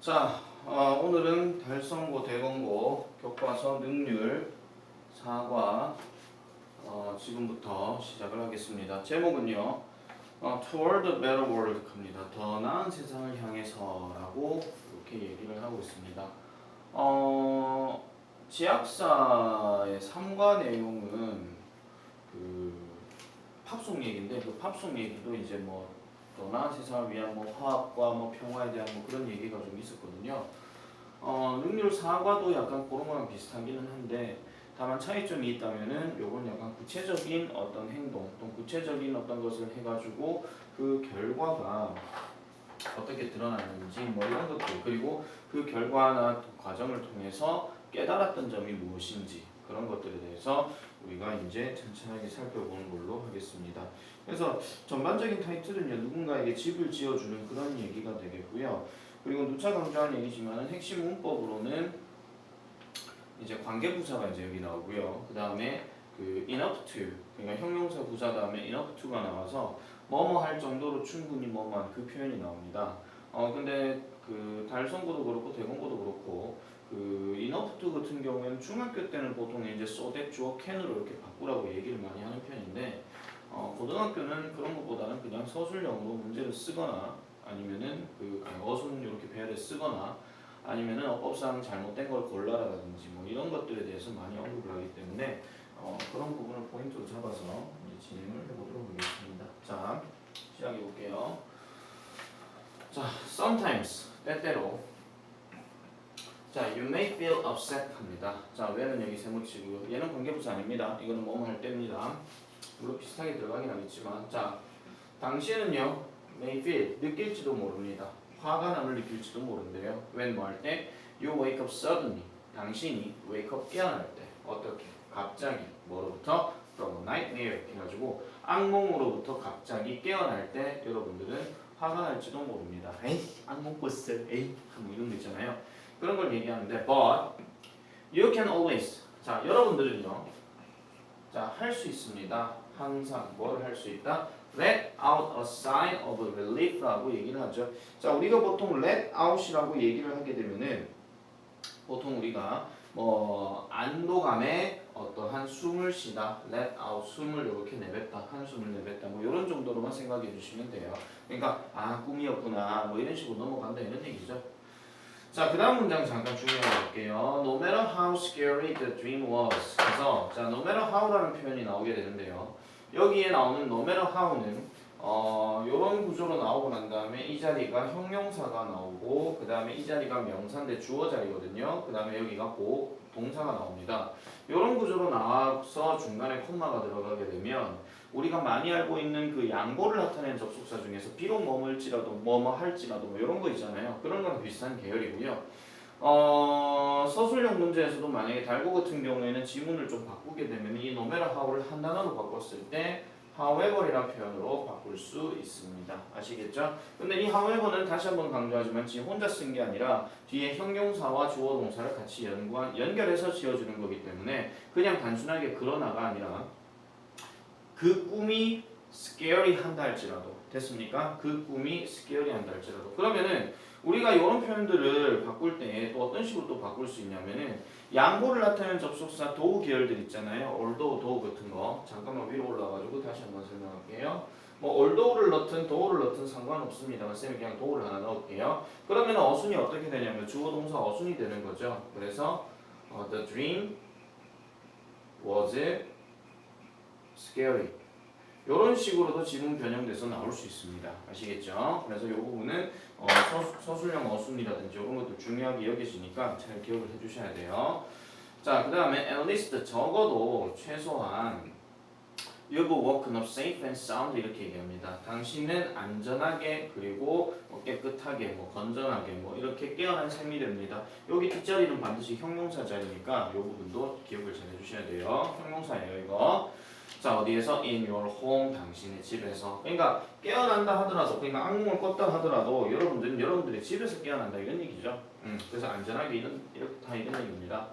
자, 오늘은 달성고, 대건고, 교과서 능률 4과 지금부터 시작을 하겠습니다. 제목은요, Toward a Better World 입니다. 더 나은 세상을 향해서라고 이렇게 얘기를 하고 있습니다. 지학사의 3과 내용은 그 팝송 얘기인데 그 팝송 얘기도 이제 뭐 더 나은 세상을 위한 뭐 화합과 뭐 평화에 대한 뭐 그런 얘기가 좀 있었거든요. 능률 4과도 약간 그런 거랑 비슷하기는 한데 다만 차이점이 있다면은 요건 약간 구체적인 어떤 행동 또 구체적인 어떤 것을 해가지고 그 결과가 어떻게 드러나는지 뭐 이런 것들 그리고 그 결과나 과정을 통해서 깨달았던 점이 무엇인지 그런 것들에 대해서 우리가 이제 천천하게 살펴보는 걸로 하겠습니다. 그래서 전반적인 타이틀은요, 누군가에게 집을 지어주는 그런 얘기가 되겠고요. 그리고 누차 강조한 얘기지만 핵심 문법으로는 이제 관계부사가 이제 여기 나오고요. 그 다음에 그 enough to, 그러니까 형용사 부사 다음에 enough to가 나와서 뭐뭐 할 정도로 충분히 뭐뭐한 그 표현이 나옵니다. 근데 그 달성고도 그렇고 대건고도 그렇고 그 enough to 같은 경우에는 중학교 때는 보통 이제 so that 주어 can으로 이렇게 바꾸라고 얘기를 많이 하는 편인데 고등학교는 그런 것보다는 그냥 서술형으로 문제를 쓰거나 아니면은 어순 이렇게 배열에 쓰거나 아니면은 어법상 잘못된 걸 골라라든지 뭐 이런 것들에 대해서 많이 언급을 하기 때문에 그런 부분을 포인트로 잡아서 이제 진행을 해보도록 하겠습니다. 자, 시작해 볼게요. 자, sometimes 때때로 자, you may feel upset 합니다. 자, 왜는 여기 세모치고요. 얘는 관계부사 아닙니다. 이거는 뭐뭐 할 때입니다. 물론 비슷하게 들어가긴 하겠지만 자, 당신은요 may feel 느낄지도 모릅니다. 화가 남을 느낄지도 모른대요. when 뭐 할 때 you wake up suddenly 당신이 wake up 깨어날 때 어떻게 갑자기 뭐로부터 from a nightmare 해가지고 악몽으로부터 갑자기 깨어날 때 여러분들은 화가 날지도 모릅니다. 에이 악몽 꿨어 에이 뭐 이런 거 있잖아요. 그런 걸 얘기하는데 but you can always 자 여러분들은요 자 할 수 있습니다. 항상 뭘 할 수 있다? Let out a sign of relief라고 얘기를 하죠. 자, 우리가 보통 let out이라고 얘기를 하게 되면은 보통 우리가 뭐 안도감에 어떠한 숨을 쉬다, let out 숨을 이렇게 내뱉다, 한숨을 내뱉다, 뭐 이런 정도로만 생각해 주시면 돼요. 그러니까 아 꿈이었구나, 뭐 이런 식으로 넘어간다 이런 얘기죠. 자, 그 다음 문장 잠깐 중요해 볼게요. No matter how scary the dream was. 그래서 자, no matter how라는 표현이 나오게 되는데요. 여기에 나오는 no matter how는 요런 구조로 나오고 난 다음에 이 자리가 형용사가 나오고 그 다음에 이 자리가 명사인데 주어 자리거든요. 그 다음에 여기가 동사가 나옵니다. 요런 구조로 나와서 중간에 콤마가 들어가게 되면 우리가 많이 알고 있는 그 양보를 나타내는 접속사 중에서 비록 머물지라도 뭐뭐 할지라도 뭐 이런 거 있잖아요. 그런 거랑 비슷한 계열이고요. 서술형 문제에서도 만약에 달고 같은 경우에는 지문을 좀 바꾸게 되면 이 no matter how를 한 단어로 바꿨을 때 however이라는 표현으로 바꿀 수 있습니다. 아시겠죠? 근데 이 however는 다시 한번 강조하지만 지금 혼자 쓴 게 아니라 뒤에 형용사와 주어 동사를 같이 연결해서 지어주는 거기 때문에 그냥 단순하게 그러나가 아니라 그 꿈이 scary 한다 할지라도 됐습니까? 그 꿈이 scary 한다 할지라도 그러면은 우리가 이런 표현들을 바꿀 때 또 어떤 식으로 또 바꿀 수 있냐면은 양보를 나타내는 접속사 do 계열들 있잖아요. although, do 같은 거 잠깐만 위로 올라가지고 다시 한번 설명할게요. 뭐 although를 넣든 do를 넣든 상관없습니다. 쌤이 그냥 do를 하나 넣을게요. 그러면 어순이 어떻게 되냐면 주어 동사 어순이 되는 거죠. 그래서 the dream was scary. 이런 식으로도 지문 변형돼서 나올 수 있습니다. 아시겠죠? 그래서 이 부분은 서술형 어순이라든지 이런 것도 중요하게 여겨지니까 잘 기억을 해주셔야 돼요. 자, 그 다음에 at least 적어도 최소한 you have woken up safe and sound 이렇게 얘기합니다. 당신은 안전하게 그리고 깨끗하게 건전하게 이렇게 깨어난 셈이 됩니다. 여기 뒷자리는 반드시 형용사 자리니까 이 부분도 기억을 잘 해주셔야 돼요. 형용사예요 이거. 자, 어디에서? in your home, 당신의 집에서. 그러니까 깨어난다 하더라도, 그러니까 악몽을 꿨다 하더라도 여러분들은 여러분들의 집에서 깨어난다 이런 얘기죠. 그래서 안전하게 이런 얘기입니다.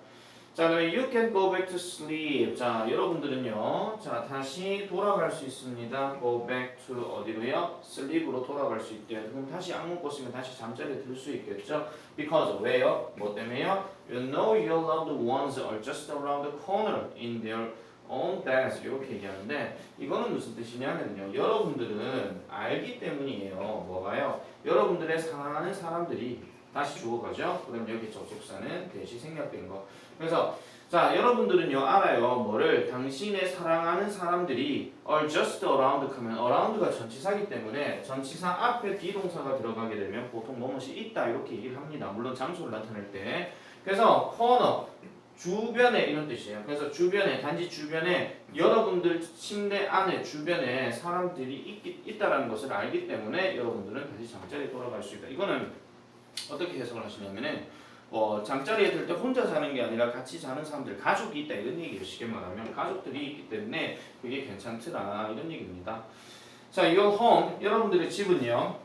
자, 그러면 you can go back to sleep. 자, 여러분들은요. 자, 다시 돌아갈 수 있습니다. go back to 어디로요? sleep으로 돌아갈 수 있대요. 그럼 다시 악몽 꿨으면 다시 잠자리에 들 수 있겠죠? because 왜요? 뭐 때문에요? You know your loved ones are just around the corner in their own beds. 이렇게 얘기하는데 이거는 무슨 뜻이냐면요. 여러분들은 알기 때문이에요. 뭐가요? 여러분들의 사랑하는 사람들이 다시 주어가죠. 그럼 여기 접속사는 대시 생략된 거. 그래서 자 여러분들은요 알아요. 뭐를 당신의 사랑하는 사람들이 are just around 하면 around가 전치사기 때문에 전치사 앞에 비동사가 들어가게 되면 보통 뭐뭐이 있다 이렇게 얘기를 합니다. 물론 장소를 나타낼 때. 그래서 corner 주변에 이런 뜻이에요. 그래서 주변에 단지 주변에 여러분들 침대 안에 주변에 사람들이 있다라는 것을 알기 때문에 여러분들은 다시 잠자리에 돌아갈 수 있다. 이거는 어떻게 해석을 하시냐면은 잠자리에 들 때 혼자 자는 게 아니라 같이 자는 사람들 가족이 있다 이런 얘기를 쉽게 말하면 가족들이 있기 때문에 그게 괜찮더라 이런 얘기입니다. 자, your home 여러분들의 집은요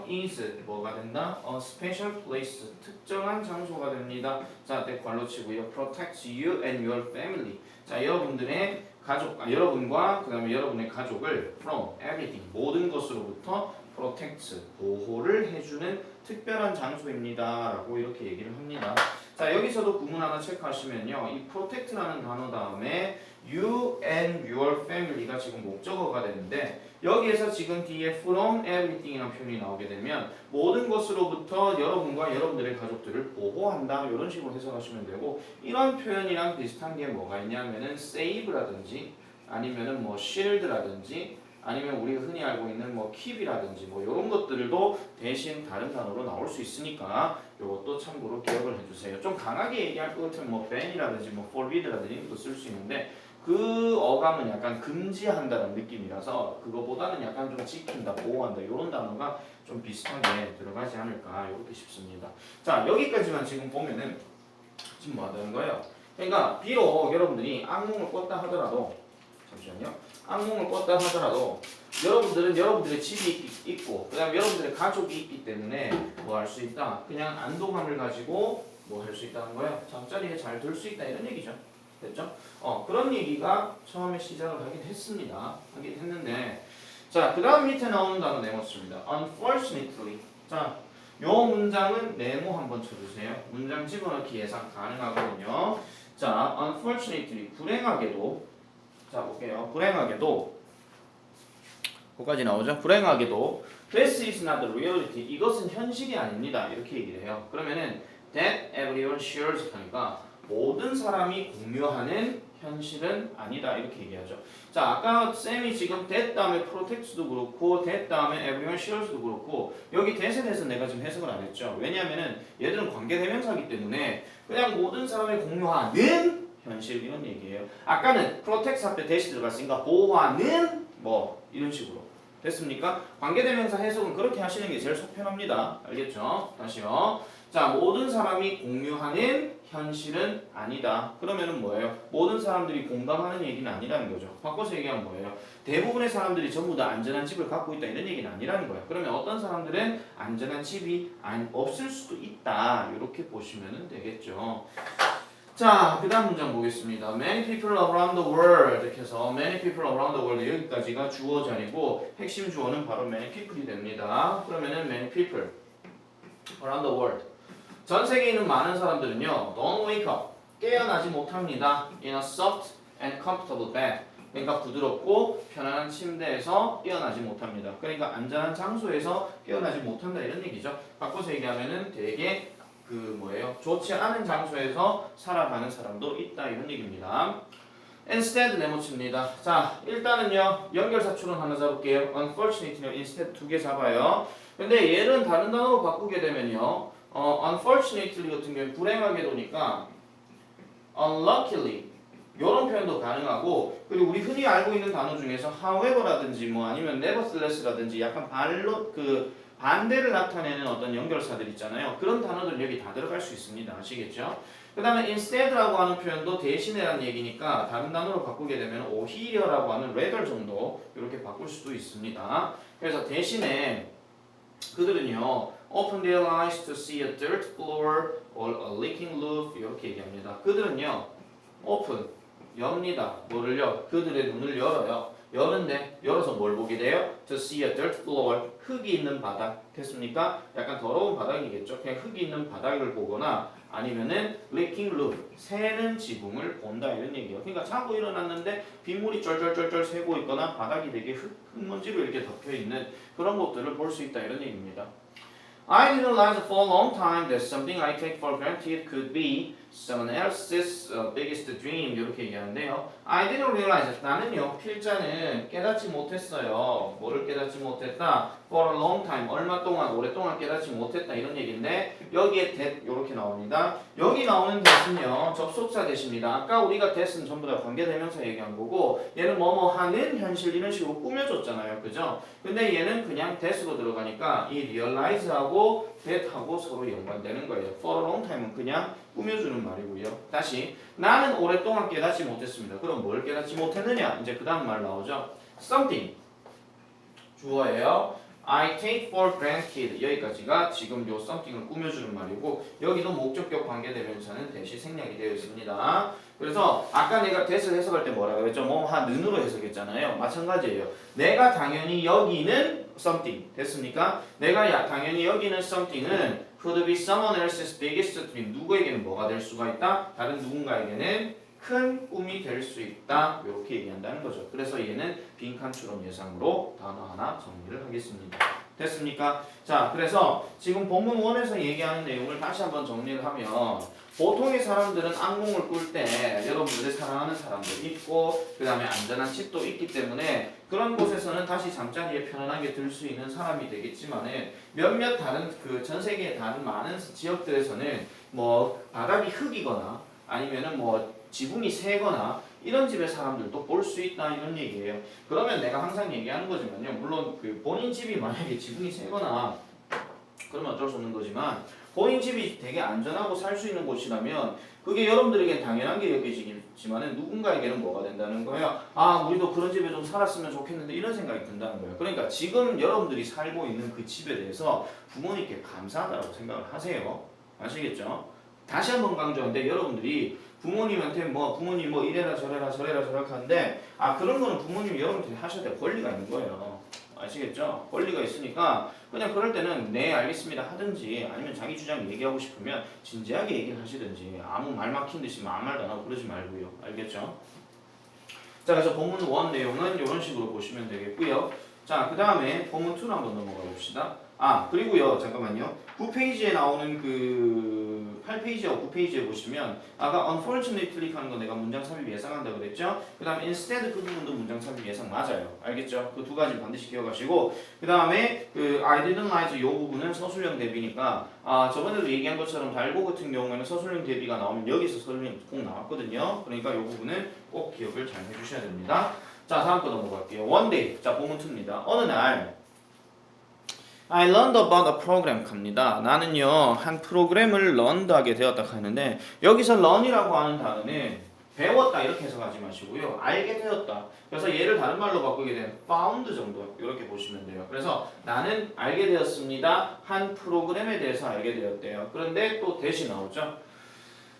is 뭐가 된다? A special place 특정한 장소가 됩니다. 자, 때 괄호 치고요. protects you and your family. 자, 여러분들의 가족 여러분과 그다음에 여러분의 가족을 from everything 모든 것으로부터 protect 보호를 해주는 특별한 장소입니다 라고 이렇게 얘기를 합니다. 자 여기서도 구문 하나 체크하시면요 이 protect라는 단어 다음에 you and your family가 지금 목적어가 되는데 여기에서 지금 뒤에 from everything이라는 표현이 나오게 되면 모든 것으로부터 여러분과 여러분들의 가족들을 보호한다 이런 식으로 해석하시면 되고 이런 표현이랑 비슷한 게 뭐가 있냐면은 save라든지 아니면은 뭐 shield라든지 아니면 우리가 흔히 알고 있는 뭐 keep이라든지 뭐 이런 것들도 대신 다른 단어로 나올 수 있으니까 이것도 참고로 기억을 해주세요. 좀 강하게 얘기할 것 같으면 뭐 ban이라든지 뭐 forbid라든지 이런 것도 쓸 수 있는데 그 어감은 약간 금지한다는 느낌이라서 그거보다는 약간 좀 지킨다, 보호한다 이런 단어가 좀 비슷하게 들어가지 않을까 이렇게 싶습니다. 자 여기까지만 지금 보면은 지금 뭐 하는 거예요? 그러니까 비록 여러분들이 악몽을 꿨다 하더라도 잠시만요. 악몽을 꿨다 하더라도 여러분들은 여러분들의 집이 있고 그 다음에 여러분들의 가족이 있기 때문에 뭐 할 수 있다? 그냥 안도감을 가지고 뭐 할 수 있다는 거예요? 잠자리에 잘 들 수 있다 이런 얘기죠. 됐죠? 그런 얘기가 처음에 시작을 하긴 했습니다. 하긴 했는데 자, 그 다음 밑에 나오는 단어 네모입니다. Unfortunately. 자, 요 문장은 네모 한번 쳐주세요. 문장 집어넣기 예상 가능하거든요. 자, unfortunately. 불행하게도 자 볼게요. 불행하게도 거기까지 나오죠? 불행하게도 this is not the reality. 이것은 현실이 아닙니다. 이렇게 얘기를 해요. 그러면은 that everyone shares 하니까 모든 사람이 공유하는 현실은 아니다. 이렇게 얘기하죠. 자 아까 쌤이 지금 that 다음에 protect도 그렇고 that 다음에 everyone shares도 그렇고 여기 that에 대해서 내가 지금 해석을 안 했죠. 왜냐면은 얘들은 관계대명사이기 때문에 그냥 모든 사람이 공유하는 현실 이런 얘기예요. 아까는 protect 앞에 대시 들어갔으니까 보호하는 뭐 이런 식으로 됐습니까? 관계대명사 해석은 그렇게 하시는 게 제일 속편합니다. 알겠죠? 다시요. 자 모든 사람이 공유하는 현실은 아니다. 그러면은 뭐예요? 모든 사람들이 공감하는 얘기는 아니라는 거죠. 바꿔서 얘기하면 뭐예요? 대부분의 사람들이 전부 다 안전한 집을 갖고 있다 이런 얘기는 아니라는 거예요. 그러면 어떤 사람들은 안전한 집이 없을 수도 있다. 이렇게 보시면 되겠죠. 자, 그 다음 문장 보겠습니다. Many people around the world 이렇게 해서 many people around the world 여기까지가 주어 자리고 핵심 주어는 바로 many people이 됩니다. 그러면은 many people around the world 전 세계에 있는 많은 사람들은요 don't wake up 깨어나지 못합니다. in a soft and comfortable bed 그러니까 부드럽고 편안한 침대에서 깨어나지 못합니다. 그러니까 안전한 장소에서 깨어나지 못한다 이런 얘기죠. 바꿔서 얘기하면은 되게 좋지 않은 장소에서 살아가는 사람도 있다 이런 얘기입니다. instead 네모칩니다. 자 일단은요 연결사 추론 하나 잡을게요. unfortunately, instead 두 개 잡아요. 근데 얘는 다른 단어로 바꾸게 되면요 unfortunately 같은 경우는 불행하게도니까 unluckily 이런 표현도 가능하고 그리고 우리 흔히 알고 있는 단어 중에서 however라든지 뭐 아니면 nevertheless라든지 약간 반대를 나타내는 어떤 연결사들 있잖아요. 그런 단어들 여기 다 들어갈 수 있습니다. 아시겠죠? 그 다음에 instead라고 하는 표현도 대신에라는 얘기니까 다른 단어로 바꾸게 되면 오히려라고 하는 rather 정도 이렇게 바꿀 수도 있습니다. 그래서 대신에 그들은요, open their eyes to see a dirt floor or a leaking roof 이렇게 얘기합니다. 그들은요, open 엽니다. 뭐를요? 그들의 눈을 열어요. 여는데 열어서 뭘 보게 돼요? To see a dirt floor 흙이 있는 바닥 됐습니까? 약간 더러운 바닥이겠죠. 그냥 흙이 있는 바닥을 보거나 아니면은 leaking roof 새는 지붕을 본다 이런 얘기예요. 그러니까 자고 일어났는데 빗물이 쩔쩔쩔쩔 새고 있거나 바닥이 되게 흙먼지로 이렇게 덮여 있는 그런 것들을 볼 수 있다 이런 얘기입니다. I didn't realize for a long time that something I take for granted could be someone else's biggest dream 이렇게 얘기하는데요. I didn't realize 나는요 필자는 깨닫지 못했어요. 뭐를 깨닫지 못했다? For a long time 얼마 동안 오랫동안 깨닫지 못했다 이런 얘기인데 여기에 that 이렇게 나옵니다. 여기 나오는 that은요 접속사 that입니다. 아까 우리가 that은 전부 다 관계대명사 얘기한 거고 얘는 뭐뭐 하는 현실 이런 식으로 꾸며줬잖아요. 그죠? 근데 얘는 그냥 that으로 들어가니까 이 realize하고 that하고 서로 연관되는 거예요. For a long time은 그냥 꾸며주는 말이고요. 다시 나는 오랫동안 깨닫지 못했습니다. 그럼 뭘 깨닫지 못했느냐? 이제 그 다음 말 나오죠. Something 주어예요. I take for granted 여기까지가 지금 요 something을 꾸며주는 말이고 여기도 목적격 관계대명사는 대시 생략이 되어 있습니다. 그래서 아까 내가 that을 해석할 때 뭐라고 그랬죠? 뭐 하는으로 해석했잖아요. 마찬가지예요. 내가 당연히 여기는 something 됐습니까? 내가 당연히 여기는 something은 could be someone else's biggest dream 누구에게는 뭐가 될 수가 있다? 다른 누군가에게는 큰 꿈이 될 수 있다 이렇게 얘기한다는 거죠. 그래서 얘는 빈칸 추론 예상으로 단어 하나 정리를 하겠습니다. 됐습니까? 자, 그래서 지금 본문 1에서 얘기하는 내용을 다시 한번 정리를 하면 보통의 사람들은 악몽을 꿀 때 여러분들이 사랑하는 사람도 있고 그 다음에 안전한 집도 있기 때문에 그런 곳에서는 다시 잠자리에 편안하게 들 수 있는 사람이 되겠지만은 몇몇 다른 그 전 세계의 다른 많은 지역들에서는 뭐 바닥이 흙이거나 아니면은 뭐 지붕이 새거나 이런 집의 사람들도 볼 수 있다 이런 얘기예요. 그러면 내가 항상 얘기하는 거지만요. 물론 그 본인 집이 만약에 지붕이 새거나 그러면 어쩔 수 없는 거지만 본인 집이 되게 안전하고 살 수 있는 곳이라면 그게 여러분들에겐 당연한 게 여겨지지만은 누군가에게는 뭐가 된다는 거예요. 아, 우리도 그런 집에 좀 살았으면 좋겠는데 이런 생각이 든다는 거예요. 그러니까 지금 여러분들이 살고 있는 그 집에 대해서 부모님께 감사하다고 생각을 하세요. 아시겠죠? 다시 한번 강조하는데 여러분들이 부모님한테 부모님 이래라 저래라 하는데 그런 거는 부모님이 여러분들이 하셔야 될 권리가 있는 거예요. 아시겠죠? 권리가 있으니까 그냥 그럴 때는 네 알겠습니다 하든지 아니면 자기 주장 얘기하고 싶으면 진지하게 얘기를 하시든지 아무 말 막힌 듯이 아무 말도 안 하고 그러지 말고요. 알겠죠? 자, 그래서 본문 1 내용은 이런 식으로 보시면 되겠고요. 자, 그 다음에 본문 2로 한번 넘어가 봅시다. 그리고요, 잠깐만요. 9페이지에 나오는 그 8페이지하고 9페이지에 보시면 아까 unfortunately 클릭하는 거 내가 문장 삽입 예상한다고 그랬죠? 그 다음에 instead 그 부분도 문장 삽입 예상 맞아요. 알겠죠? 그 두 가지 반드시 기억하시고 그 다음에 그 I didn't lie 요 부분은 서술형 대비니까 저번에도 얘기한 것처럼 달고 같은 경우에는 서술형 대비가 나오면 여기서 서술형 꼭 나왔거든요. 그러니까 요 부분은 꼭 기억을 잘 해주셔야 됩니다. 자, 다음 거 넘어갈게요. One day. 자, 본문 2입니다. 어느 날 I learned about a program 갑니다. 나는요 한 프로그램을 learned하게 되었다 하는데 여기서 learn이라고 하는 단어는 배웠다 이렇게 해석하지 마시고요 알게 되었다. 그래서 얘를 다른 말로 바꾸게 되면 found 정도 이렇게 보시면 돼요. 그래서 나는 알게 되었습니다. 한 프로그램에 대해서 알게 되었대요. 그런데 또 대시 나오죠.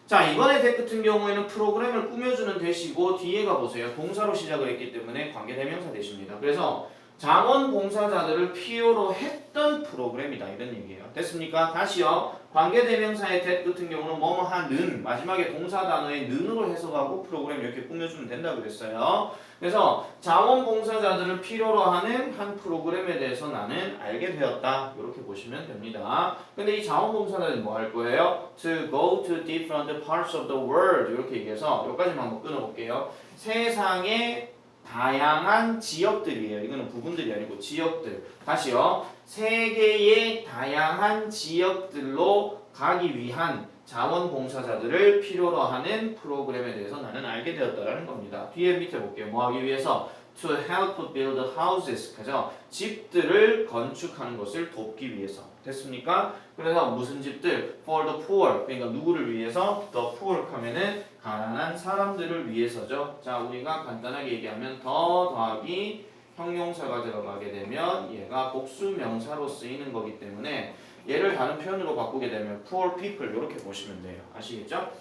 자, 이번에 that 같은 경우에는 프로그램을 꾸며주는 that이고 뒤에가 보세요. 동사로 시작을 했기 때문에 관계대명사 that입니다. 그래서 자원봉사자들을 필요로 했던 프로그램이다 이런 얘기예요. 됐습니까? 다시요. 관계대명사의 that 같은 경우는 뭐뭐 하는 마지막에 동사 단어의 는으로 해석하고 프로그램 이렇게 꾸며주면 된다고 그랬어요. 그래서 자원봉사자들을 필요로 하는 한 프로그램에 대해서 나는 알게 되었다 이렇게 보시면 됩니다. 근데 이 자원봉사자들은 뭐 할 거예요? To go to different parts of the world 이렇게 얘기해서 여기까지만 한번 끊어볼게요. 세상의 다양한 지역들이에요. 이거는 부분들이 아니고 지역들. 다시요. 세계의 다양한 지역들로 가기 위한 자원봉사자들을 필요로 하는 프로그램에 대해서 나는 알게 되었다라는 겁니다. 뒤에 밑에 볼게요. 뭐 하기 위해서? To help build houses. 그죠? 집들을 건축하는 것을 돕기 위해서. 됐습니까? 그래서 무슨 집들? For the poor. 그러니까 누구를 위해서? The poor 하면은 가난한 사람들을 위해서죠. 자, 우리가 간단하게 얘기하면 더 더하기 형용사가 들어가게 되면 얘가 복수 명사로 쓰이는 거기 때문에 얘를 다른 표현으로 바꾸게 되면 poor people 이렇게 보시면 돼요. 아시겠죠?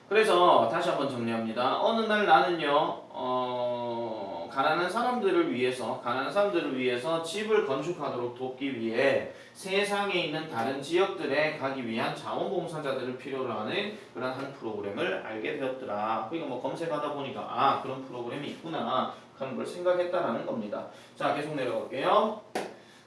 그래서 다시 한번 정리합니다. 어느 날 나는요, 가난한 사람들을 위해서 집을 건축하도록 돕기 위해 세상에 있는 다른 지역들에 가기 위한 자원봉사자들을 필요로 하는 그런 한 프로그램을 알게 되었더라. 그러니까 뭐 검색하다 보니까 아 그런 프로그램이 있구나 하는 걸 생각했다라는 겁니다. 자 계속 내려갈게요.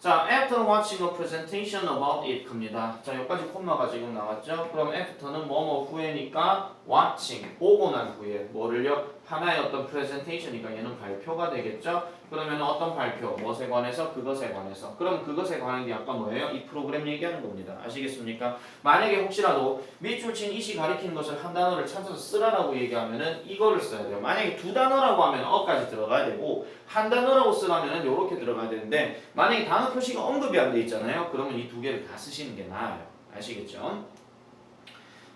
자, after watching a presentation about it 갑니다. 자, 여기까지 콤마가 지금 나왔죠? 그럼 after는 뭐뭐 후에니까 watching, 보고 난 후에 뭐를요? 하나의 어떤 presentation이니까 얘는 발표가 되겠죠? 그러면 어떤 발표? 무엇에 관해서? 그것에 관해서. 그럼 그것에 관한 게 아까 뭐예요? 이 프로그램 얘기하는 겁니다. 아시겠습니까? 만약에 혹시라도 밑줄 친 이시 가리키는 것을 한 단어를 찾아서 쓰라라고 얘기하면은 이거를 써야 돼요. 만약에 두 단어라고 하면 어까지 들어가야 되고 한 단어라고 쓰라면은 이렇게 들어가야 되는데 만약에 단어 표시가 언급이 안 돼 있잖아요. 그러면 이 두 개를 다 쓰시는 게 나아요. 아시겠죠?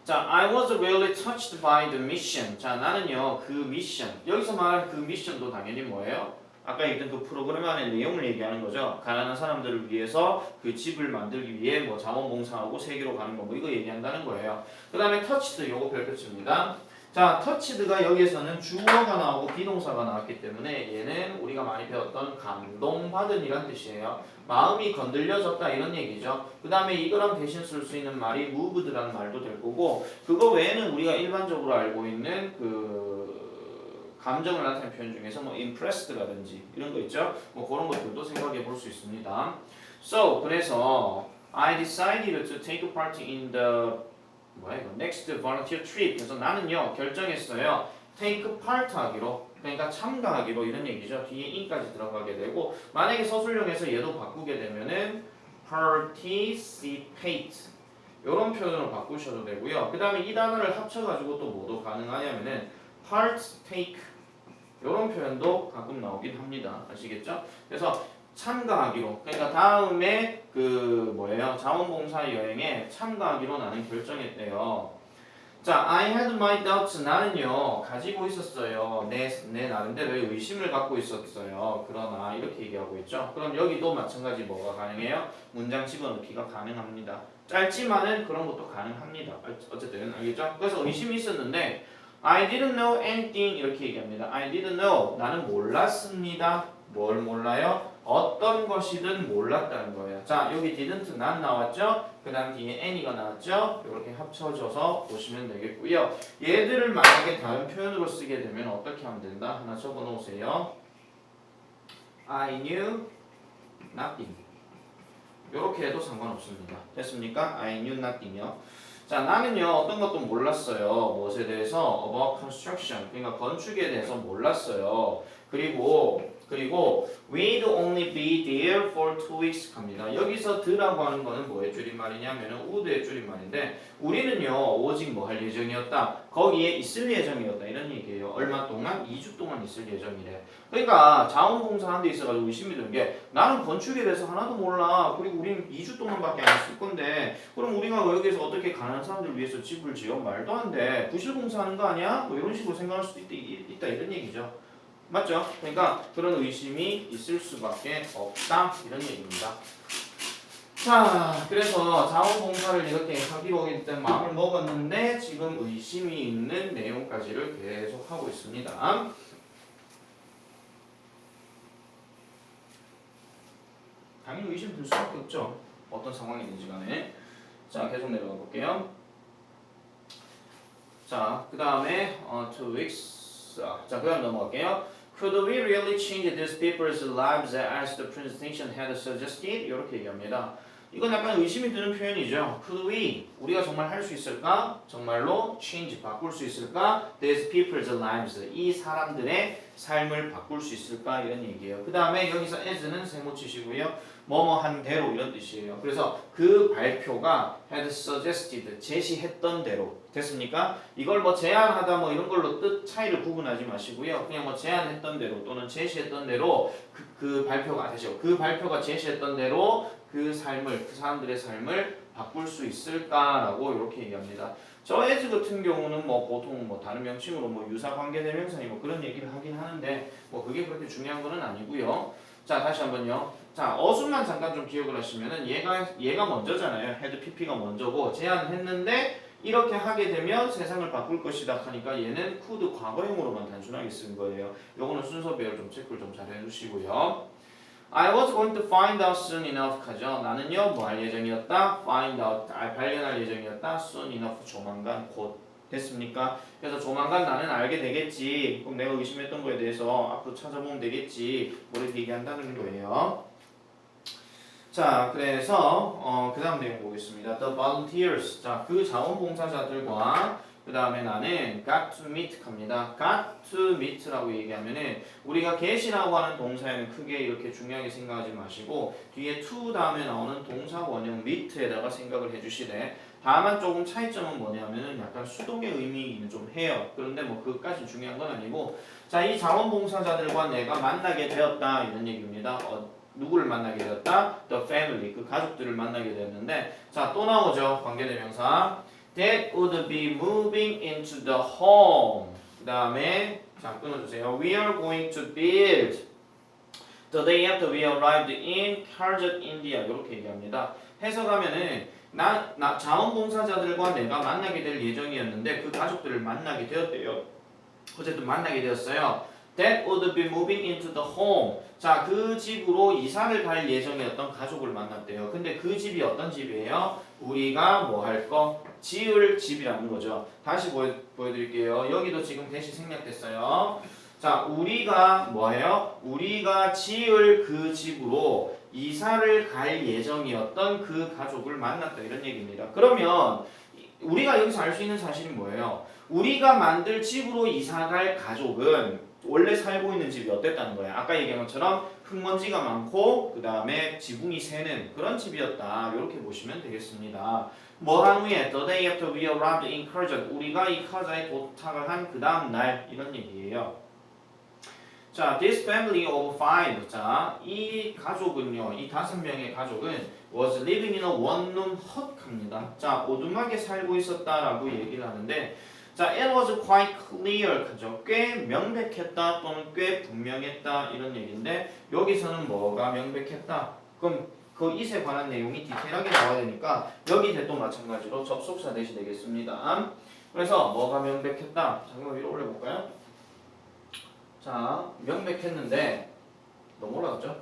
자, I was really touched by the mission. 자, 나는요 그 미션 여기서 말하는 그 미션도 당연히 뭐예요? 아까 얘기했던 그 프로그램 안에 내용을 얘기하는 거죠. 가난한 사람들을 위해서 그 집을 만들기 위해 뭐 자원봉사하고 세계로 가는 거 뭐 이거 얘기한다는 거예요. 그 다음에 touched 요거 별표치입니다. 자, touched가 여기에서는 주어가 나오고 비동사가 나왔기 때문에 얘는 우리가 많이 배웠던 감동받은 이란 뜻이에요. 마음이 건들려졌다 이런 얘기죠. 그 다음에 이거랑 대신 쓸 수 있는 말이 moved라는 말도 될 거고 그거 외에는 우리가 일반적으로 알고 있는 그 감정을 나타내는 표현 중에서 뭐 impressed라든지 이런 거 있죠. 뭐 그런 것들도 생각해 볼 수 있습니다. So 그래서 I decided to take part in the 뭐야 이거 next volunteer trip. 그래서 나는요 결정했어요. take part 하기로 그러니까 참가하기로 이런 얘기죠. 뒤에 in까지 들어가게 되고 만약에 서술형에서 얘도 바꾸게 되면은 participate 이런 표현으로 바꾸셔도 되고요. 그 다음에 이 단어를 합쳐가지고 또 뭐도 가능하냐면은 partake 이런 표현도 가끔 나오긴 합니다. 아시겠죠? 그래서 참가하기로 그러니까 다음에 그 뭐예요? 자원봉사 여행에 참가하기로 나는 결정했대요. 자, I had my doubts. 나는요 가지고 있었어요. 내 나름대로의 의심을 갖고 있었어요. 그러나 이렇게 얘기하고 있죠. 그럼 여기도 마찬가지 뭐가 가능해요? 문장 집어넣기가 가능합니다. 짧지만은 그런 것도 가능합니다. 어쨌든 알겠죠? 그래서 의심이 있었는데 I didn't know anything 이렇게 얘기합니다. I didn't know. 나는 몰랐습니다. 뭘 몰라요? 어떤 것이든 몰랐다는 거예요. 자, 여기 didn't 난 나왔죠? 그 다음 뒤에 any가 나왔죠? 이렇게 합쳐져서 보시면 되겠고요. 얘들을 만약에 다른 표현으로 쓰게 되면 어떻게 하면 된다? 하나 적어 놓으세요. I knew nothing. 이렇게 해도 상관없습니다. 됐습니까? I knew nothing요. 자, 나는요 어떤 것도 몰랐어요. 무엇에 대해서? About construction. 그러니까 건축에 대해서 몰랐어요. 그리고 we'd only be there for 2 weeks 갑니다. 여기서 the라고 하는 거는 뭐의 줄임말이냐면은 would의 줄임말인데 우리는요 오직 뭐 할 예정이었다. 거기에 있을 예정이었다. 이런 얘기예요. 얼마 동안? 2주 동안 있을 예정이래. 그러니까 자원봉사하는 데 있어가지고 의심이 드는 게 나는 건축에 대해서 하나도 몰라. 그리고 우리는 2주 동안밖에 안 있을 건데 그럼 우리가 여기서 어떻게 가난한 사람들 위해서 집을 지어? 말도 안 돼. 부실공사하는 거 아니야? 뭐 이런 식으로 생각할 수도 있다 이런 얘기죠. 맞죠? 그러니까 그런 의심이 있을 수밖에 없다 이런 얘기입니다. 자, 그래서 자원봉사를 이렇게 하기로 일단 마음을 먹었는데 지금 의심이 있는 내용까지를 계속 하고 있습니다. 당연히 의심 들 수밖에 없죠. 어떤 상황이든지 간에. 자, 계속 내려가 볼게요. 자, 그 다음에 2 weeks. 자, 그 다음 넘어갈게요. Could we really change these people's lives as the presentation had suggested? 이렇게 얘기합니다. 이건 약간 의심이 드는 표현이죠. Could we? 우리가 정말 할 수 있을까? 정말로 change, 바꿀 수 있을까? These people's lives. 이 사람들의 삶을 바꿀 수 있을까? 이런 얘기예요. 그 다음에 여기서 as는 세모 치시고요. 뭐뭐 한 대로 이런 뜻이에요. 그래서 그 발표가 had suggested, 제시했던 대로. 됐습니까? 이걸 뭐 제안하다 뭐 이런 걸로 뜻 차이를 구분하지 마시고요. 그냥 뭐 제안했던 대로 또는 제시했던 대로 그 발표가 되죠. 그 발표가 제시했던 대로 그 삶을 그 사람들의 삶을 바꿀 수 있을까라고 이렇게 얘기합니다. 저 as 같은 경우는 뭐 보통 뭐 다른 명칭으로 뭐 유사 관계 대명사니 뭐 그런 얘기를 하긴 하는데 뭐 그게 그렇게 중요한 거는 아니고요. 자 다시 한번요. 자 어순만 잠깐 좀 기억을 하시면은 얘가 먼저잖아요. had pp가 먼저고 제안했는데 이렇게 하게 되면 세상을 바꿀 것이다 하니까 얘는 could 과거형으로만 단순하게 쓴 거예요. 요거는 순서 배열 좀 체크를 좀 잘 해주시고요. I was going to find out soon enough 하죠. 나는요 뭐 할 예정이었다. find out 발견할 예정이었다. soon enough 조만간 곧 됐습니까? 그래서 조만간 나는 알게 되겠지. 그럼 내가 의심했던 거에 대해서 앞으로 찾아보면 되겠지. 뭐 이렇게 얘기한다는 거예요. 자, 그래서 그 다음 내용 보겠습니다. The volunteers. 자, 그 자원봉사자들과 그 다음에 나는 got to meet 갑니다. got to meet라고 얘기하면은 우리가 get이라고 하는 동사에는 크게 이렇게 중요하게 생각하지 마시고 뒤에 to 다음에 나오는 동사 원형 meet에다가 생각을 해주시되 다만 조금 차이점은 뭐냐면은 약간 수동의 의미는 좀 해요. 그런데 뭐 그것까지 중요한 건 아니고 자, 이 자원봉사자들과 내가 만나게 되었다 이런 얘기입니다. 누구를 만나게 되었다? The family, 그 가족들을 만나게 되었는데 자, 또 나오죠. 관계대명사 That would be moving into the home. 그 다음에 자, 끊어주세요. We are going to build the day after we arrived in Kharjat, India. 이렇게 얘기합니다. 해석하면은 자원봉사자들과 내가 만나게 될 예정이었는데 그 가족들을 만나게 되었대요. 어쨌든 만나게 되었어요. That would be moving into the home. 자, 그 집으로 이사를 갈 예정이었던 가족을 만났대요. 근데 그 집이 어떤 집이에요? 우리가 뭐 할 거? 지을 집이라는 거죠. 다시 보여드릴게요. 여기도 지금 대시 생략됐어요. 자, 우리가 뭐예요? 우리가 지을 그 집으로 이사를 갈 예정이었던 그 가족을 만났다 이런 얘기입니다. 그러면 우리가 여기서 알 수 있는 사실이 뭐예요? 우리가 만들 집으로 이사갈 가족은 원래 살고 있는 집이 어땠다는 거예요? 아까 얘기한 것처럼 흙먼지가 많고 그 다음에 지붕이 새는 그런 집이었다. 이렇게 보시면 되겠습니다. 뭐 한 후에 The day after we arrived in Kharjat 우리가 이 카자에 도착을 한 그 다음 날 이런 얘기예요. 자, this family of five. 자, 이 가족은요, 이 5명의 가족은 was living in a one-room hut입니다. 자, 오두막에 살고 있었다라고 얘기를 하는데, 자, it was quite clear. 그죠? 꽤 명백했다 또는 꽤 분명했다 이런 얘기인데 여기서는 뭐가 명백했다? 그럼 그 it에 관한 내용이 디테일하게 나와야 되니까 여기 대도 마찬가지로 접속사 대시 되겠습니다. 그래서 뭐가 명백했다? 잠깐만 위로 올려볼까요? 자, 명백했는데 너무 올라갔죠?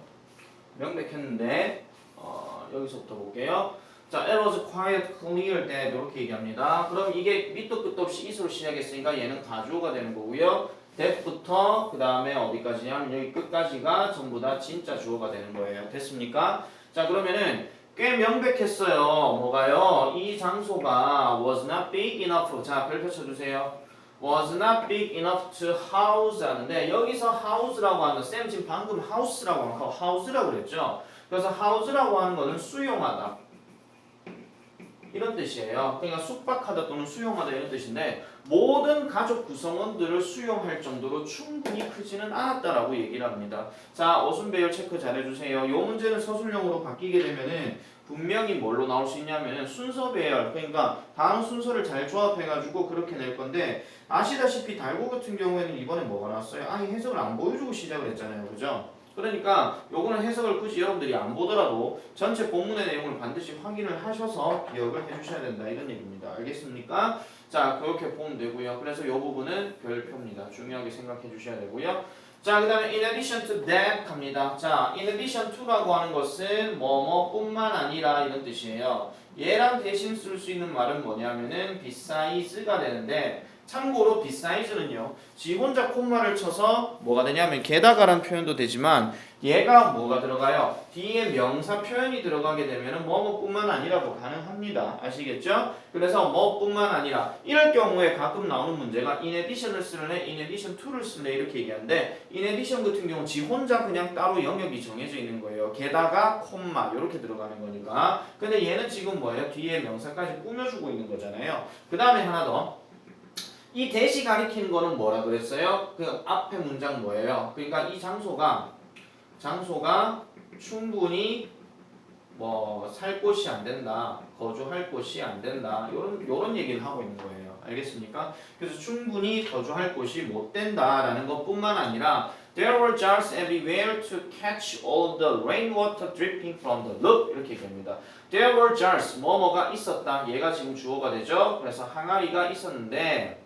명백했는데 여기서부터 볼게요. 자, it was quite clear that 이렇게 얘기합니다. 그럼 이게 밑도 끝도 없이 it으로 시작했으니까 얘는 가주어가 되는 거고요. that부터 그 다음에 어디까지냐면 여기 끝까지가 전부 다 진짜 주어가 되는 거예요. 됐습니까? 자, 그러면은 꽤 명백했어요. 뭐가요? 이 장소가 was not big enough. 자, 별표 쳐주세요. was not big enough to house 하는데 여기서 house라고 하는 쌤 지금 방금 house라고 하는 거 house라고 그랬죠. 그래서 house라고 하는 거는 수용하다 이런 뜻이에요. 그러니까 숙박하다 또는 수용하다 이런 뜻인데 모든 가족 구성원들을 수용할 정도로 충분히 크지는 않았다라고 얘기를 합니다. 자, 어순 배열 체크 잘해주세요. 이 문제는 서술형으로 바뀌게 되면은 분명히 뭘로 나올 수 있냐면은 순서 배열, 그러니까 다음 순서를 잘 조합해가지고 그렇게 낼 건데 아시다시피 달고 같은 경우에는 이번에 뭐가 나왔어요? 아니 해석을 안 보여주고 시작을 했잖아요, 그죠? 그러니까 요거는 해석을 굳이 여러분들이 안 보더라도 전체 본문의 내용을 반드시 확인을 하셔서 기억을 해주셔야 된다 이런 얘기입니다. 알겠습니까? 자, 그렇게 보면 되고요. 그래서 요 부분은 별표입니다. 중요하게 생각해 주셔야 되고요. 자, 그 다음에 in addition to that 합니다. 자, in addition to라고 하는 것은 뭐뭐뿐만 아니라 이런 뜻이에요. 얘랑 대신 쓸 수 있는 말은 뭐냐면은 beside스가 되는데 참고로 beside는요. 지 혼자 콤마를 쳐서 뭐가 되냐면 게다가란 표현도 되지만 얘가 뭐가 들어가요? 뒤에 명사 표현이 들어가게 되면은 뭐뭐뿐만 아니라고 가능합니다. 아시겠죠? 그래서 뭐뿐만 아니라 이럴 경우에 가끔 나오는 문제가 in addition을 쓸래, in addition to를 쓸래 이렇게 얘기하는데 in addition 같은 경우 지 혼자 그냥 따로 영역이 정해져 있는 거예요. 게다가 콤마 이렇게 들어가는 거니까. 근데 얘는 지금 뭐예요? 뒤에 명사까지 꾸며주고 있는 거잖아요. 그 다음에 하나 더. 이 대시 가리키는 거는 뭐라 그랬어요? 그 앞에 문장 뭐예요? 그러니까 이 장소가 충분히 뭐 살 곳이 안 된다, 거주할 곳이 안 된다, 요런 얘기를 하고 있는 거예요. 알겠습니까? 그래서 충분히 거주할 곳이 못 된다라는 것뿐만 아니라 There were jars everywhere to catch all the rainwater dripping from the roof. 이렇게 얘기합니다. There were jars, 뭐뭐가 있었다. 얘가 지금 주어가 되죠. 그래서 항아리가 있었는데,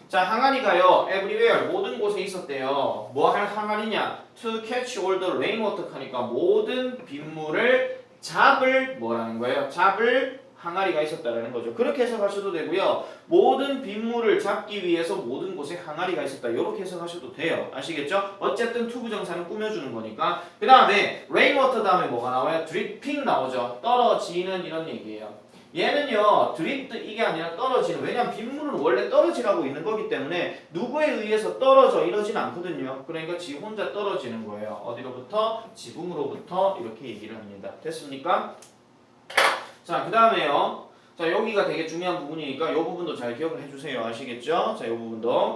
자, 항아리가요, everywhere, 모든 곳에 있었대요. 뭐 할 항아리냐? To catch all the rainwater 하니까 모든 빗물을 잡을 뭐라는 거예요? 잡을 항아리가 있었다라는 거죠. 그렇게 해석하셔도 되고요. 모든 빗물을 잡기 위해서 모든 곳에 항아리가 있었다. 이렇게 해석하셔도 돼요. 아시겠죠? 어쨌든 투부정사는 꾸며주는 거니까. 그 다음에 rainwater 다음에 뭐가 나와요? dripping 나오죠. 떨어지는 이런 얘기예요. 얘는요, 드립도 이게 아니라 떨어지는. 왜냐면 빗물은 원래 떨어지라고 있는 거기 때문에 누구에 의해서 떨어져 이러진 않거든요. 그러니까 지 혼자 떨어지는 거예요. 어디로부터? 지붕으로부터 이렇게 얘기를 합니다. 됐습니까? 자, 그 다음에요. 자, 여기가 되게 중요한 부분이니까 이 부분도 잘 기억을 해주세요. 아시겠죠? 자, 이 부분도.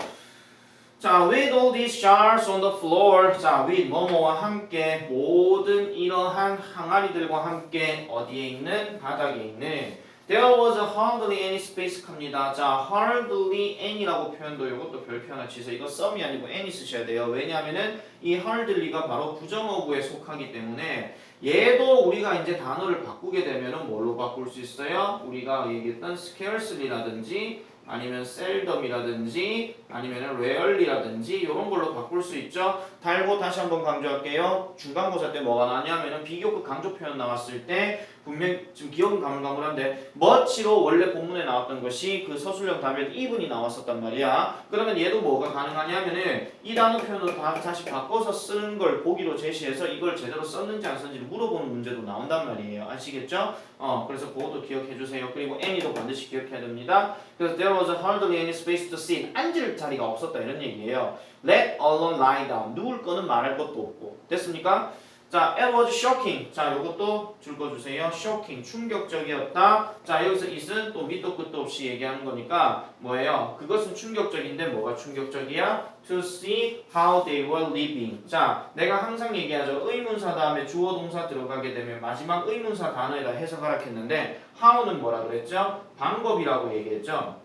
자, with all these jars on the floor. 자, with 뭐뭐와 함께 모든 이러한 항아리들과 함께 어디에 있는? 바닥에 있는. There was hardly any space 합니다. 자, hardly any라고 표현도 이것도 별표 하나 치세요. 이거 some이 아니고 any 쓰셔야 돼요. 왜냐하면은 이 hardly가 바로 부정어구에 속하기 때문에 얘도 우리가 이제 단어를 바꾸게 되면은 뭘로 바꿀 수 있어요? 우리가 얘기했던 scarcely라든지 아니면 seldom이라든지 아니면 rarely라든지 이런 걸로 바꿀 수 있죠. 달고 다시 한번 강조할게요. 중간고사 때 뭐가 나왔냐면은 비교급 강조 표현 나왔을 때 분명 지금 기억은 가물가물한데 much로 원래 본문에 나왔던 것이 그 서술형 답에 even이 나왔었단 말이야. 그러면 얘도 뭐가 가능하냐면은 이 단어 표현으로 다시 바꿔서 쓰는 걸 보기로 제시해서 이걸 제대로 썼는지 안 썼는지 물어보는 문제도 나온단 말이에요. 아시겠죠? 그래서 그것도 기억해 주세요. 그리고 any도 반드시 기억해야 됩니다. 그래서 there was hardly any space to sit. 앉을 자리가 없었다 이런 얘기예요. Let alone lie down. 누울 거는 말할 것도 없고. 됐습니까? 자, it was shocking. 자, 요것도 줄거주세요. shocking. 충격적이었다. 자, 여기서 it은 또 밑도 끝도 없이 얘기하는 거니까 뭐예요? 그것은 충격적인데 뭐가 충격적이야? To see how they were living. 자, 내가 항상 얘기하죠. 의문사 다음에 주어 동사 들어가게 되면 마지막 의문사 단어에다 해석하라 했는데 how는 뭐라 그랬죠? 방법이라고 얘기했죠.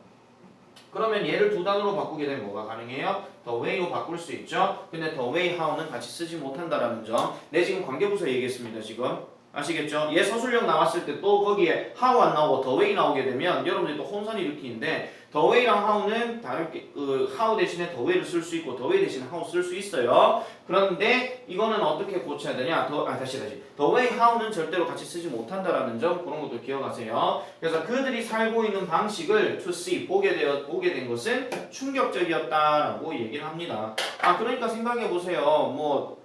그러면 얘를 두 단어로 바꾸게 되면 뭐가 가능해요? the way로 바꿀 수 있죠. 근데 the way, how는 같이 쓰지 못한다라는 점. 내 지금 관계부서 얘기했습니다. 지금. 아시겠죠? 얘 서술형 나왔을 때 또 거기에 how 안 나오고 the way 나오게 되면 여러분들이 또 혼선을 일으키는데 the way랑 how는 다르게 how 대신에 the way를 쓸 수 있고 the way 대신에 how 쓸 수 있어요. 그런데 이거는 어떻게 고쳐야 되냐? 다시 the way, how는 절대로 같이 쓰지 못한다라는 점 그런 것도 기억하세요. 그래서 그들이 살고 있는 방식을 to see 보게 된 것은 충격적이었다라고 얘기를 합니다. 그러니까 생각해 보세요.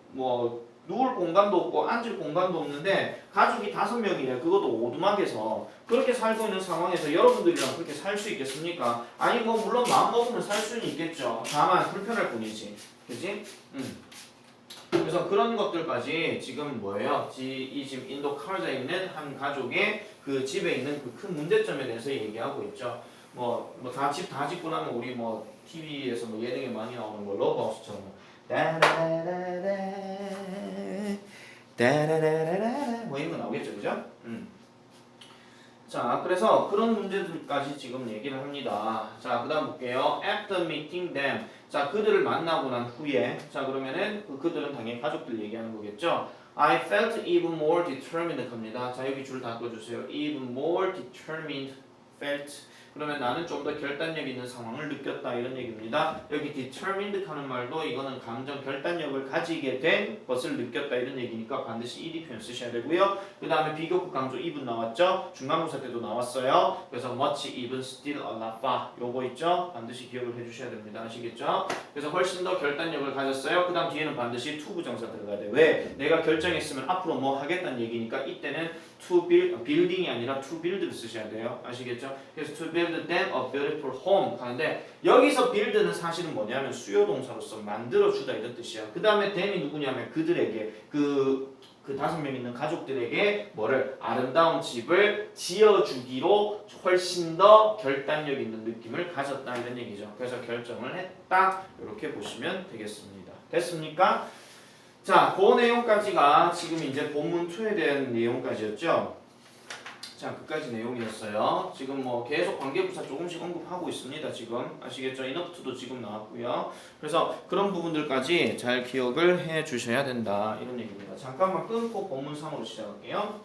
누울 공간도 없고 앉을 공간도 없는데 가족이 5명이래. 그것도 오두막에서 그렇게 살고 있는 상황에서 여러분들이랑 그렇게 살 수 있겠습니까? 아니 뭐 물론 마음먹으면 살 수는 있겠죠. 다만 불편할 뿐이지. 그지? 그래서 그런 것들까지 지금 뭐예요? 이 지금 인도 카르자에 있는 한 가족의 그 집에 있는 그 큰 문제점에 대해서 얘기하고 있죠. 집 다 짓고 나면 우리 TV에서 예능에 많이 나오는 거 러브하우스처럼 이런 거 나오겠죠, 그죠? 자, 그래서 그런 문제들까지 지금 얘기를 합니다. 자, 그 다음 볼게요. After meeting them. 자, 그들을 만나고 난 후에. 자, 그러면은 그들은 당연히 가족들 얘기하는 거겠죠. I felt even more determined 합니다. 자, 여기 줄 닫아주세요. Even more determined felt. 그러면 나는 좀 더 결단력 있는 상황을 느꼈다 이런 얘기입니다. 여기 determined 하는 말도 이거는 감정 결단력을 가지게 된 것을 느꼈다 이런 얘기니까 반드시 ed 표현 쓰셔야 되고요. 그 다음에 비교급 강조 even 나왔죠. 중간고사 때도 나왔어요. 그래서 much, even, still, a lot, far 요거 있죠. 반드시 기억을 해주셔야 됩니다. 아시겠죠? 그래서 훨씬 더 결단력을 가졌어요. 그 다음 뒤에는 반드시 to 부정사 들어가야 돼. 왜? 내가 결정했으면 앞으로 뭐 하겠다는 얘기니까 이때는 to build, building이 아니라 to build를 쓰셔야 돼요. 아시겠죠? 그래서 to build them a beautiful home 하는데 여기서 build는 사실은 뭐냐면 수요 동사로서 만들어주다 이런 뜻이야. 그 다음에 them이 누구냐면 그들에게 그 5명 있는 가족들에게 뭐를 아름다운 집을 지어주기로 훨씬 더 결단력 있는 느낌을 가졌다 이런 얘기죠. 그래서 결정을 했다 이렇게 보시면 되겠습니다. 됐습니까? 자, 그 내용까지가 지금 이제 본문 2에 대한 내용까지였죠. 자, 그까지 내용이었어요. 지금 뭐 계속 관계부사 조금씩 언급하고 있습니다. 지금 아시겠죠? 인업투도 지금 나왔고요. 그래서 그런 부분들까지 잘 기억을 해 주셔야 된다. 이런 얘기입니다. 잠깐만 끊고 본문 3으로 시작할게요.